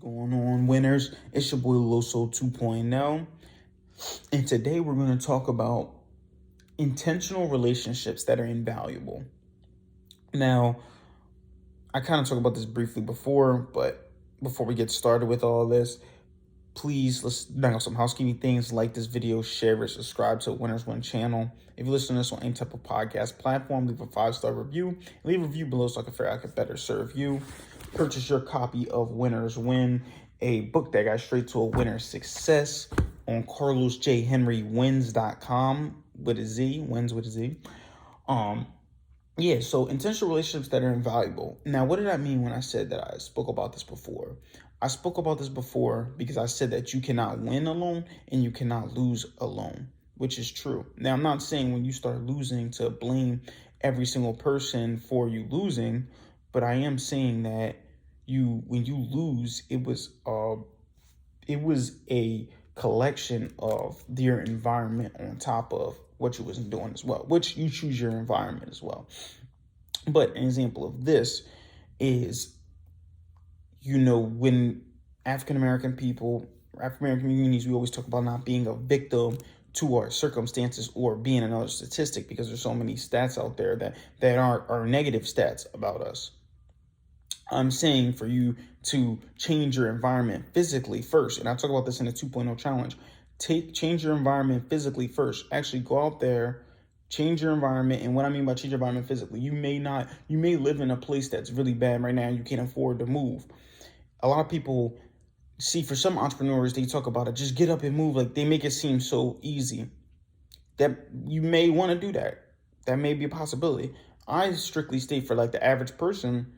Going on, winners? It's your boy Loso 2.0, and today we're going to talk about intentional relationships that are invaluable. Now, I kind of talked about this briefly before, but before we get started with all this, please let's bang on some housekeeping things. Like this video, share it, subscribe to Winners Win channel. If you listen to this on any type of podcast platform, leave a 5-star review. Leave a review below so I can better serve you. Purchase your copy of Winners Win, a book that got straight to a winner's success on carlosjhenrywins.com with a Z, wins with a Z. So intentional relationships that are invaluable. Now, what did I mean when I said that I spoke about this before? I spoke about this before because I said that you cannot win alone and you cannot lose alone, which is true. Now, I'm not saying when you start losing to blame every single person for you losing, but I am saying that when you lose, it was a collection of your environment on top of what you wasn't doing as well, which you choose your environment as well. But an example of this is, when African American communities, we always talk about not being a victim to our circumstances or being another statistic, because there's so many stats out there that are negative stats about us. I'm saying for you to change your environment physically first, and I'll talk about this in the 2.0 challenge. Change your environment physically first. Actually go out there, change your environment. And what I mean by change your environment physically, you may live in a place that's really bad right now. You can't afford to move. A lot of people see, for some entrepreneurs, they talk about it, just get up and move. Like, they make it seem so easy. That you may want to do that. That may be a possibility. I strictly state for like the average person,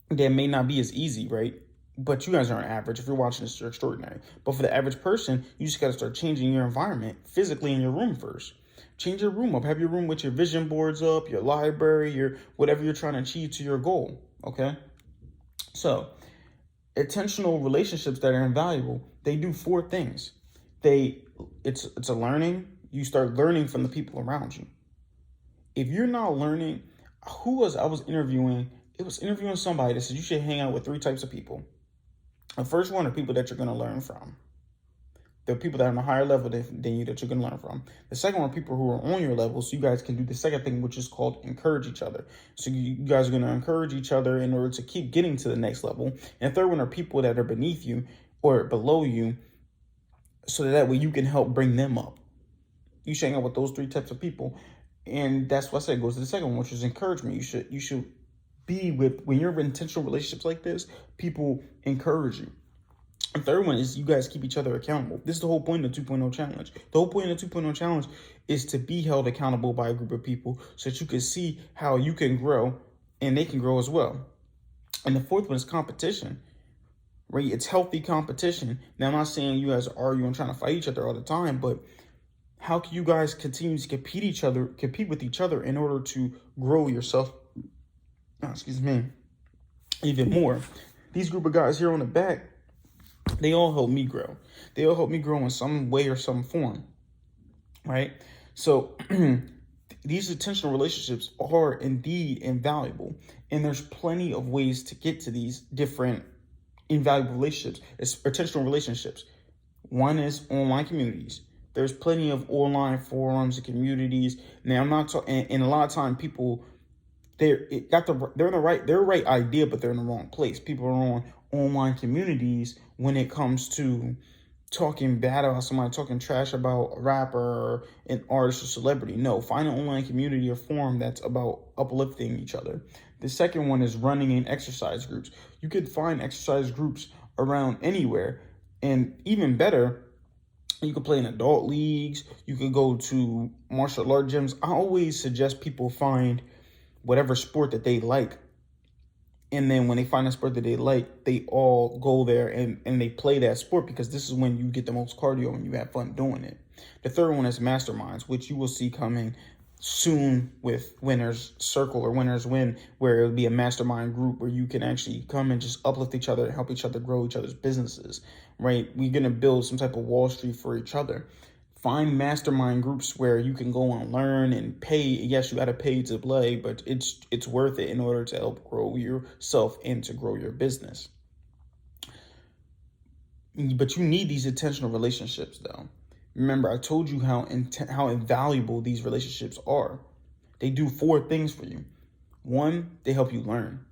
that may not be as easy, right? But you guys aren't average. If you're watching this, you're extraordinary. But for the average person, you just got to start changing your environment physically in your room first. Change your room up. Have your room with your vision boards up, your library, your whatever you're trying to achieve to your goal, okay? So, intentional relationships that are invaluable, they do 4 things. It's a learning. You start learning from the people around you. If you're not learning, I was interviewing somebody that said you should hang out with 3 types of people. The first one are people that you're going to learn from. They're people that are on a higher level than you that you're going to learn from. The second one are people who are on your level, so you guys can do the second thing, which is called encourage each other. So you guys are going to encourage each other in order to keep getting to the next level. And the third one are people that are beneath you or below you, so that way you can help bring them up. You should hang out with those 3 types of people. And that's what I said goes to the second one, which is encouragement. You should be with, when you're in intentional relationships like this, people encourage you. The third one is you guys keep each other accountable. This is the whole point of the 2.0 challenge. The whole point of the 2.0 challenge is to be held accountable by a group of people so that you can see how you can grow and they can grow as well. And the fourth one is competition, right? It's healthy competition. Now, I'm not saying you guys are arguing, trying to fight each other all the time, but how can you guys continue to compete with each other in order to grow yourself even more? These group of guys here on the back, they all help me grow. They all help me grow in some way or some form, right? So these intentional relationships are indeed invaluable. And there's plenty of ways to get to these different invaluable relationships, intentional relationships. One is online communities. There's plenty of online forums and communities. Now, I'm not talking, and a lot of time people, they're the right idea, but they're in the wrong place. People are on online communities when it comes to talking bad about somebody, talking trash about a rapper or an artist or celebrity. No, find an online community or forum that's about uplifting each other. The second one is running in exercise groups. You could find exercise groups around anywhere, and even better, you could play in adult leagues. You could go to martial art gyms. I always suggest people find whatever sport that they like. And then when they find a sport that they like, they all go there and they play that sport, because this is when you get the most cardio and you have fun doing it. The third one is masterminds, which you will see coming soon with Winners Circle or Winners Win, where it'll be a mastermind group where you can actually come and just uplift each other and help each other grow each other's businesses, right? We're going to build some type of Wall Street for each other. Find mastermind groups where you can go and learn and pay. Yes, you got to pay to play, but it's worth it in order to help grow yourself and to grow your business. But you need these intentional relationships, though. Remember, I told you how invaluable these relationships are. They do 4 things for you. 1, they help you learn.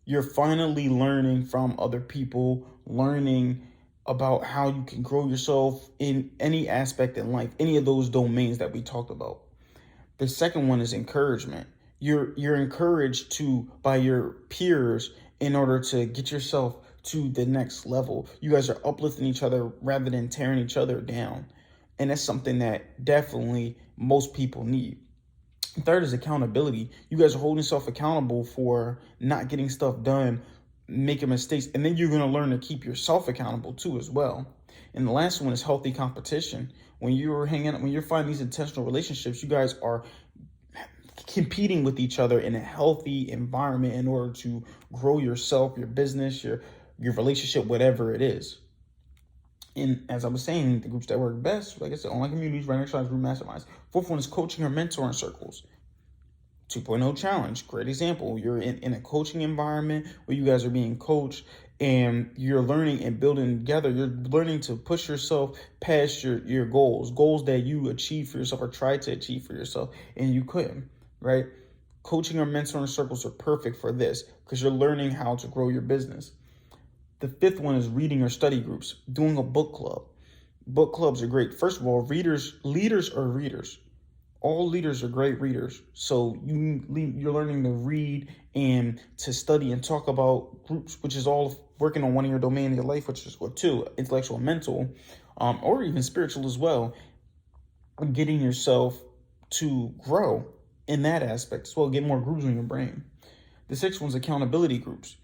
You're finally learning from other people, learning about how you can grow yourself in any aspect in life, any of those domains that we talked about. The second one is encouragement. You're encouraged to by your peers in order to get yourself to the next level. You guys are uplifting each other rather than tearing each other down. And that's something that definitely most people need. Third is accountability. You guys are holding yourself accountable for not getting stuff done, making mistakes, and then you're going to learn to keep yourself accountable too as well. And the last one is healthy competition. When you're finding these intentional relationships, you guys are competing with each other in a healthy environment in order to grow yourself, your business, your relationship, whatever it is. And as I was saying, the groups that work best, like I said, online communities, running exercise group masterminds. 4th one is coaching or mentoring circles. 2.0 challenge, great example. You're in a coaching environment where you guys are being coached and you're learning and building together. You're learning to push yourself past your goals that you achieved for yourself or tried to achieve for yourself and you couldn't, right? Coaching or mentoring circles are perfect for this because you're learning how to grow your business. The 5th one is reading or study groups, doing a book club. Book clubs are great. First of all, leaders are readers. All leaders are great readers. So you're learning to read and to study and talk about groups, which is all working on one of your domain in your life, which is or 2, intellectual, mental, or even spiritual as well. Getting yourself to grow in that aspect as well, get more grooves in your brain. The 6th one's accountability groups.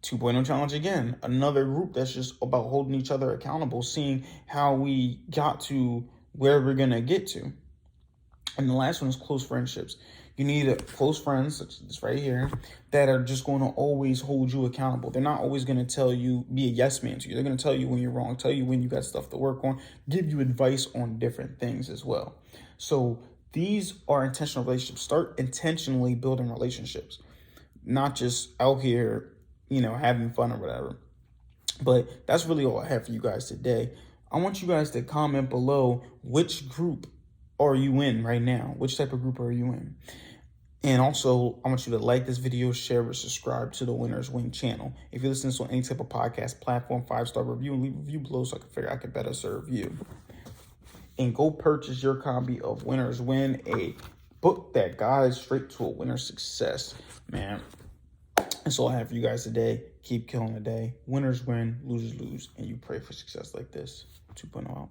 2.0 challenge again, another group that's just about holding each other accountable, seeing how we got to where we're going to get to. And the last one is close friendships. You need close friends, such as this right here, that are just going to always hold you accountable. They're not always going to tell you, be a yes man to you. They're going to tell you when you're wrong, tell you when you got stuff to work on, give you advice on different things as well. So these are intentional relationships. Start intentionally building relationships, not just out here, having fun or whatever. But that's really all I have for you guys today. I want you guys to comment below which group are you in right now? Which type of group are you in? And also, I want you to like this video, share, or subscribe to the Winners Win channel. If you listen to this on any type of podcast platform, 5-star review, and leave a review below so I can figure out I can better serve you. And go purchase your copy of Winners Win, a book that guides straight to a winner's success. Man, that's all I have for you guys today. Keep killing the day. Winners win, losers lose, and you pray for success like this. 2.0 out.